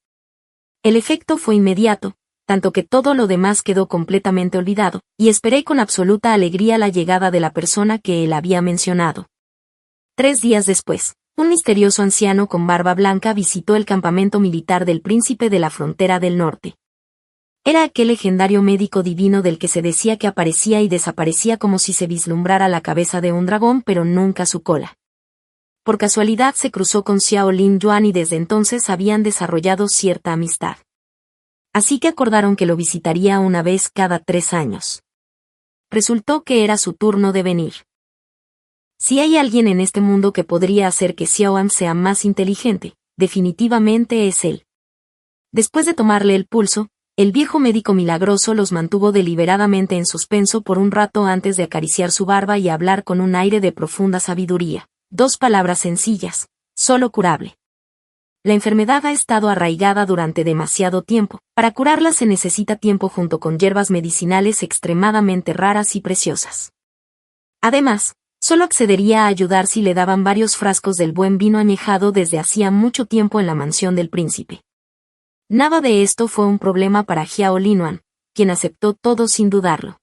El efecto fue inmediato, tanto que todo lo demás quedó completamente olvidado, y esperé con absoluta alegría la llegada de la persona que él había mencionado. 3 días después, un misterioso anciano con barba blanca visitó el campamento militar del príncipe de la frontera del norte. Era aquel legendario médico divino del que se decía que aparecía y desaparecía como si se vislumbrara la cabeza de un dragón pero nunca su cola. Por casualidad se cruzó con Xiao Lin Yuan y desde entonces habían desarrollado cierta amistad. Así que acordaron que lo visitaría una vez cada 3 años. Resultó que era su turno de venir. Si hay alguien en este mundo que podría hacer que Xiaoan sea más inteligente, definitivamente es él. Después de tomarle el pulso, el viejo médico milagroso los mantuvo deliberadamente en suspenso por un rato antes de acariciar su barba y hablar con un aire de profunda sabiduría. 2 palabras sencillas: solo curable. La enfermedad ha estado arraigada durante demasiado tiempo. Para curarla se necesita tiempo junto con hierbas medicinales extremadamente raras y preciosas. Además, solo accedería a ayudar si le daban varios frascos del buen vino añejado desde hacía mucho tiempo en la mansión del príncipe. Nada de esto fue un problema para Xiao Linuan, quien aceptó todo sin dudarlo.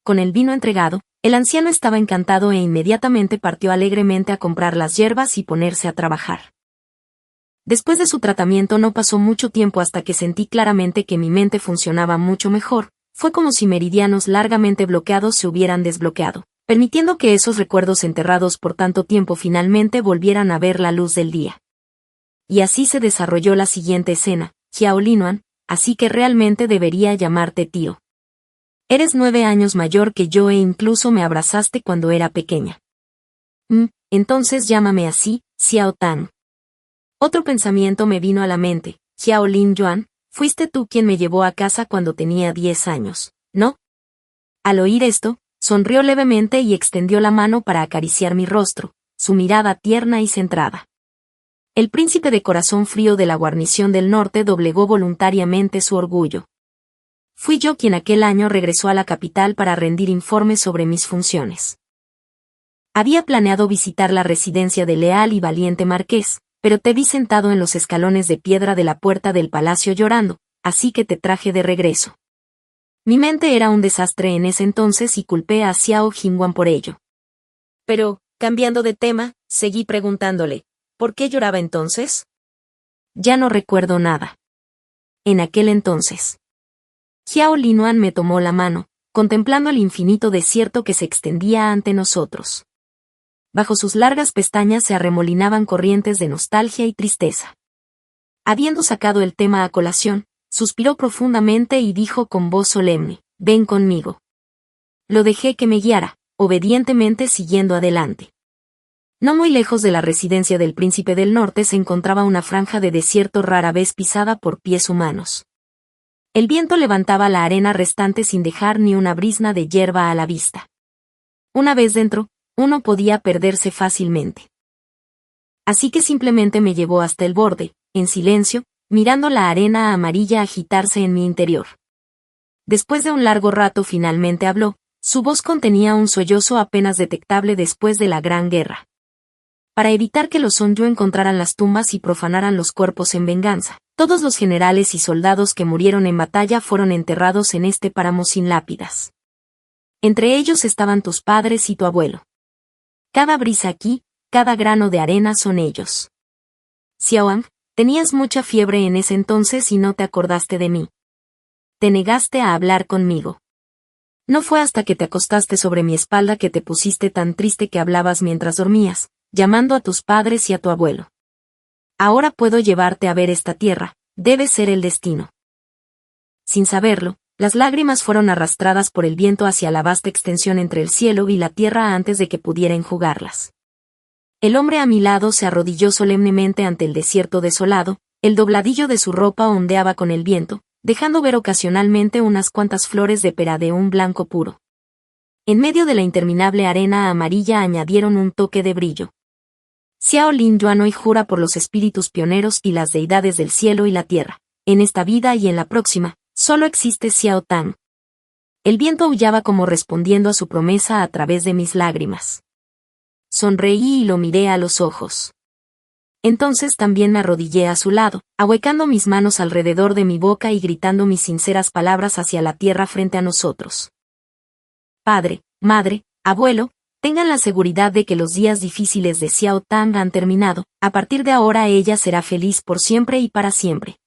Con el vino entregado, el anciano estaba encantado e inmediatamente partió alegremente a comprar las hierbas y ponerse a trabajar. Después de su tratamiento no pasó mucho tiempo hasta que sentí claramente que mi mente funcionaba mucho mejor. Fue como si meridianos largamente bloqueados se hubieran desbloqueado, permitiendo que esos recuerdos enterrados por tanto tiempo finalmente volvieran a ver la luz del día. Y así se desarrolló la siguiente escena: Xiao Linuan, así que realmente debería llamarte tío. Eres 9 años mayor que yo e incluso me abrazaste cuando era pequeña. Entonces llámame así, Xiao Tan. Otro pensamiento me vino a la mente: Xiao Lin Yuan, fuiste tú quien me llevó a casa cuando tenía 10 años, ¿no? Al oír esto, sonrió levemente y extendió la mano para acariciar mi rostro, su mirada tierna y centrada. El príncipe de corazón frío de la guarnición del norte doblegó voluntariamente su orgullo. Fui yo quien aquel año regresó a la capital para rendir informes sobre mis funciones. Había planeado visitar la residencia del leal y valiente marqués, pero te vi sentado en los escalones de piedra de la puerta del palacio llorando, así que te traje de regreso. Mi mente era un desastre en ese entonces y culpé a Xiao Jingwan por ello. Pero, cambiando de tema, seguí preguntándole, ¿por qué lloraba entonces? Ya no recuerdo nada. En aquel entonces. Xiao Linuan me tomó la mano, contemplando el infinito desierto que se extendía ante nosotros. Bajo sus largas pestañas se arremolinaban corrientes de nostalgia y tristeza. Habiendo sacado el tema a colación, suspiró profundamente y dijo con voz solemne: ven conmigo. Lo dejé que me guiara, obedientemente siguiendo adelante. No muy lejos de la residencia del príncipe del norte se encontraba una franja de desierto rara vez pisada por pies humanos. El viento levantaba la arena restante sin dejar ni una brizna de hierba a la vista. Una vez dentro, uno podía perderse fácilmente. Así que simplemente me llevó hasta el borde, en silencio, mirando la arena amarilla agitarse en mi interior. Después de un largo rato finalmente habló, su voz contenía un sollozo apenas detectable después de la Gran Guerra. Para evitar que los Sonyu encontraran las tumbas y profanaran los cuerpos en venganza, todos los generales y soldados que murieron en batalla fueron enterrados en este páramo sin lápidas. Entre ellos estaban tus padres y tu abuelo. Cada brisa aquí, cada grano de arena son ellos. Xiaoang, tenías mucha fiebre en ese entonces y no te acordaste de mí. Te negaste a hablar conmigo. No fue hasta que te acostaste sobre mi espalda que te pusiste tan triste que hablabas mientras dormías, llamando a tus padres y a tu abuelo. Ahora puedo llevarte a ver esta tierra, debe ser el destino. Sin saberlo, las lágrimas fueron arrastradas por el viento hacia la vasta extensión entre el cielo y la tierra antes de que pudiera enjugarlas. El hombre a mi lado se arrodilló solemnemente ante el desierto desolado, el dobladillo de su ropa ondeaba con el viento, dejando ver ocasionalmente unas cuantas flores de pera de un blanco puro. En medio de la interminable arena amarilla añadieron un toque de brillo. Xiao Lin Yuan hoy jura por los espíritus pioneros y las deidades del cielo y la tierra. En esta vida y en la próxima, solo existe Xiao Tan. El viento aullaba como respondiendo a su promesa a través de mis lágrimas. Sonreí y lo miré a los ojos. Entonces también me arrodillé a su lado, ahuecando mis manos alrededor de mi boca y gritando mis sinceras palabras hacia la tierra frente a nosotros. Padre, madre, abuelo, tengan la seguridad de que los días difíciles de Xiao Tang han terminado, a partir de ahora ella será feliz por siempre y para siempre.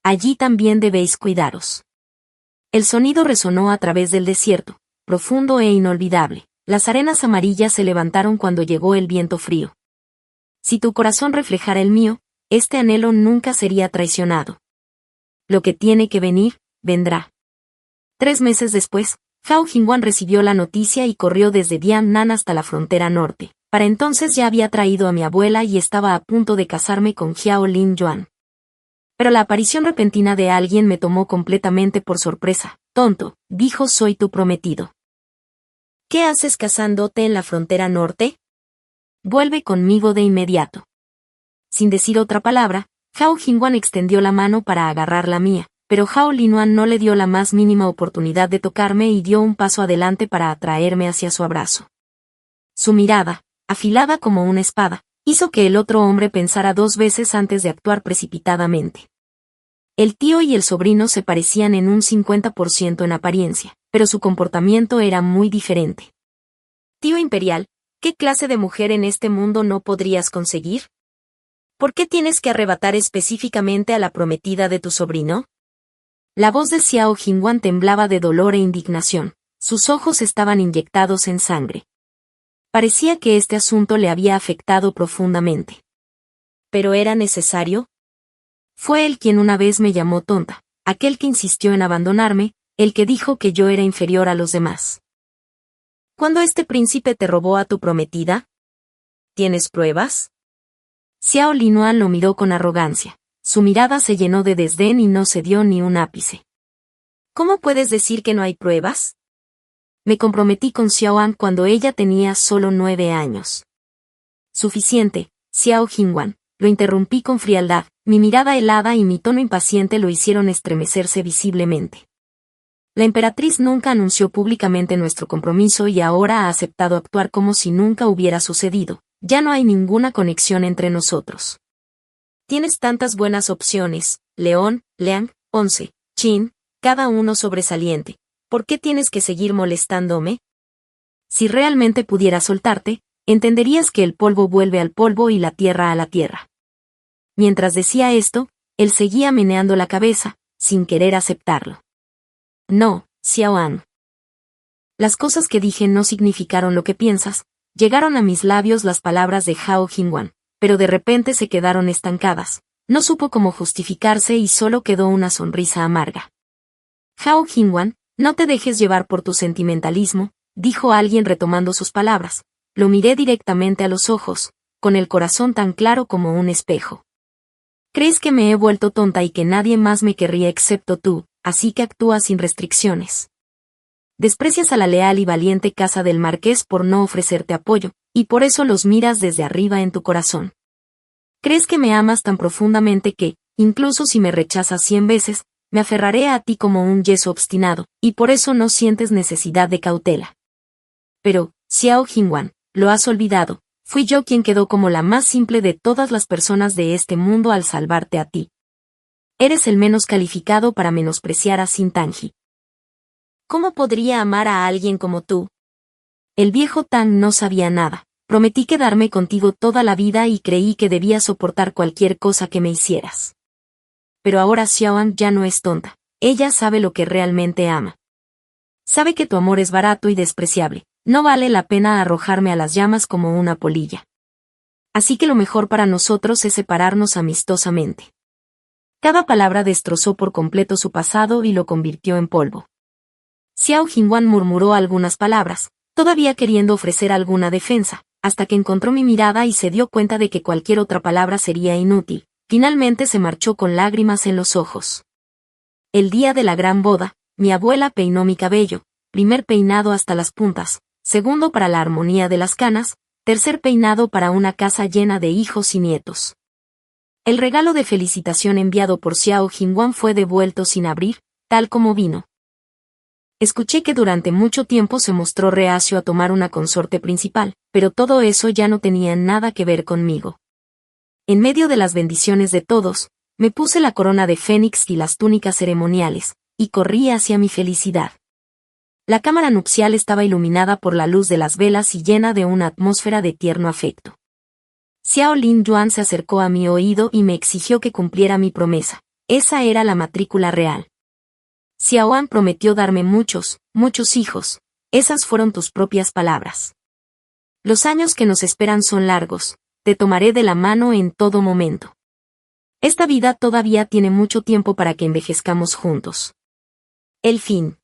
Allí también debéis cuidaros. El sonido resonó a través del desierto, profundo e inolvidable. Las arenas amarillas se levantaron cuando llegó el viento frío. Si tu corazón reflejara el mío, este anhelo nunca sería traicionado. Lo que tiene que venir, vendrá. 3 meses después, Hao Jingwan recibió la noticia y corrió desde Diannan hasta la frontera norte. Para entonces ya había traído a mi abuela y estaba a punto de casarme con Xiao Lin Yuan. Pero la aparición repentina de alguien me tomó completamente por sorpresa. Tonto, dijo, soy tu prometido. ¿Qué haces casándote en la frontera norte? Vuelve conmigo de inmediato. Sin decir otra palabra, Hao Jingwan extendió la mano para agarrar la mía, pero Hao Linuan no le dio la más mínima oportunidad de tocarme y dio un paso adelante para atraerme hacia su abrazo. Su mirada, afilada como una espada, hizo que el otro hombre pensara 2 veces antes de actuar precipitadamente. El tío y el sobrino se parecían en un 50% en apariencia, pero su comportamiento era muy diferente. Tío imperial, ¿qué clase de mujer en este mundo no podrías conseguir? ¿Por qué tienes que arrebatar específicamente a la prometida de tu sobrino? La voz de Xiao Jingwan temblaba de dolor e indignación. Sus ojos estaban inyectados en sangre. Parecía que este asunto le había afectado profundamente. ¿Pero era necesario? Fue él quien una vez me llamó tonta, aquel que insistió en abandonarme, el que dijo que yo era inferior a los demás. ¿Cuándo este príncipe te robó a tu prometida? ¿Tienes pruebas? Xiao Linuan lo miró con arrogancia. Su mirada se llenó de desdén y no cedió ni un ápice. ¿Cómo puedes decir que no hay pruebas? Me comprometí con Xiao An cuando ella tenía solo 9 años. Suficiente, Xiao Jingwan, lo interrumpí con frialdad, mi mirada helada y mi tono impaciente lo hicieron estremecerse visiblemente. La emperatriz nunca anunció públicamente nuestro compromiso y ahora ha aceptado actuar como si nunca hubiera sucedido. Ya no hay ninguna conexión entre nosotros. Tienes tantas buenas opciones, León, Liang, 11, Qin, cada uno sobresaliente. ¿Por qué tienes que seguir molestándome? Si realmente pudiera soltarte, entenderías que el polvo vuelve al polvo y la tierra a la tierra. Mientras decía esto, él seguía meneando la cabeza, sin querer aceptarlo. No, Xiao An. Las cosas que dije no significaron lo que piensas. Llegaron a mis labios las palabras de Hao Jingwan, pero de repente se quedaron estancadas. No supo cómo justificarse y solo quedó una sonrisa amarga. Hao Jingwan, no te dejes llevar por tu sentimentalismo, dijo alguien retomando sus palabras. Lo miré directamente a los ojos, con el corazón tan claro como un espejo. Crees que me he vuelto tonta y que nadie más me querría excepto tú, así que actúas sin restricciones. Desprecias a la leal y valiente casa del marqués por no ofrecerte apoyo, y por eso los miras desde arriba en tu corazón. Crees que me amas tan profundamente que, incluso si me rechazas 100 veces, me aferraré a ti como un yeso obstinado, y por eso no sientes necesidad de cautela. Pero, Xiao Jingwan, lo has olvidado, fui yo quien quedó como la más simple de todas las personas de este mundo al salvarte a ti. Eres el menos calificado para menospreciar a Xin Tangji. ¿Cómo podría amar a alguien como tú? El viejo Tang no sabía nada. Prometí quedarme contigo toda la vida y creí que debía soportar cualquier cosa que me hicieras. Pero ahora Xiaoan ya no es tonta. Ella sabe lo que realmente ama. Sabe que tu amor es barato y despreciable. No vale la pena arrojarme a las llamas como una polilla. Así que lo mejor para nosotros es separarnos amistosamente. Cada palabra destrozó por completo su pasado y lo convirtió en polvo. Xiao Jingwan murmuró algunas palabras, todavía queriendo ofrecer alguna defensa, hasta que encontró mi mirada y se dio cuenta de que cualquier otra palabra sería inútil. Finalmente se marchó con lágrimas en los ojos. El día de la gran boda, mi abuela peinó mi cabello, primer peinado hasta las puntas, segundo para la armonía de las canas, tercer peinado para una casa llena de hijos y nietos. El regalo de felicitación enviado por Xiao Jingwan fue devuelto sin abrir, tal como vino. Escuché que durante mucho tiempo se mostró reacio a tomar una consorte principal, pero todo eso ya no tenía nada que ver conmigo. En medio de las bendiciones de todos, me puse la corona de fénix y las túnicas ceremoniales, y corrí hacia mi felicidad. La cámara nupcial estaba iluminada por la luz de las velas y llena de una atmósfera de tierno afecto. Xiao Lin Yuan se acercó a mi oído y me exigió que cumpliera mi promesa. Esa era la matrícula real. Xiao An prometió darme muchos hijos. Esas fueron tus propias palabras. Los años que nos esperan son largos. Te tomaré de la mano en todo momento. Esta vida todavía tiene mucho tiempo para que envejezcamos juntos. El fin.